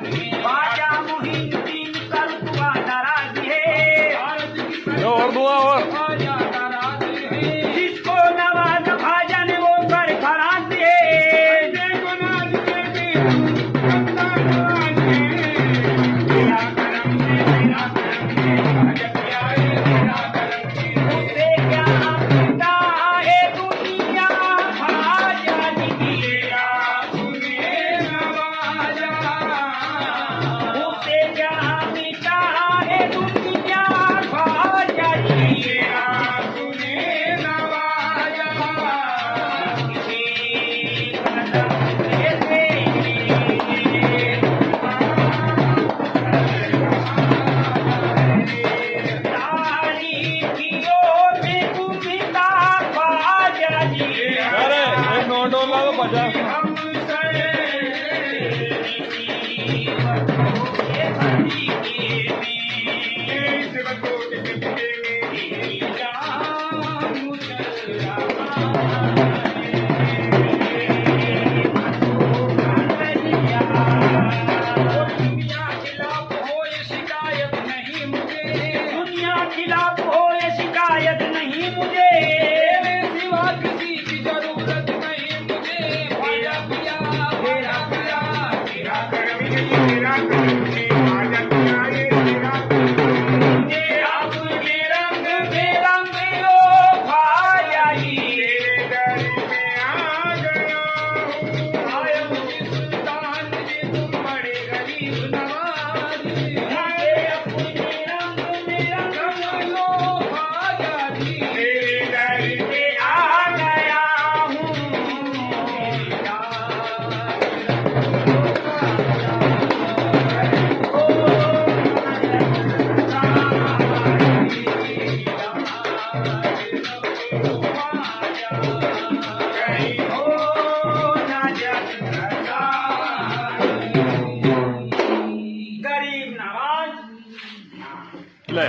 बाजा मुहिद्दीन कर दुआ नाराज है। और दुआ और जिसको नवाज भाजन वो कर खराज है। उससे क्या मिलता है दुनिया भाजा निकलेगा। उससे क्या मिलता है दुनिया भाजा निकलेगा। अरे एक नोट और ला दो 50। दुनिया खिलाफ हो ये शिकायत नहीं मुझे। सिवा किसी की जरूरत नहीं मुझे। भाजा पिया भाजा पिया तेरा करम है तेरा करम है। भाजा पिया ये तेरा करम है। अपने रंग में रंग लो भाजा ही तेरे दर में आ गया हूँ। आया हूँ सुल्तान जी तुम बड़े गरीब नवाज। अपने रंग में रंग लो भाजा जी तेरे दर पे आ गया हूँ। गरीब नवाज ले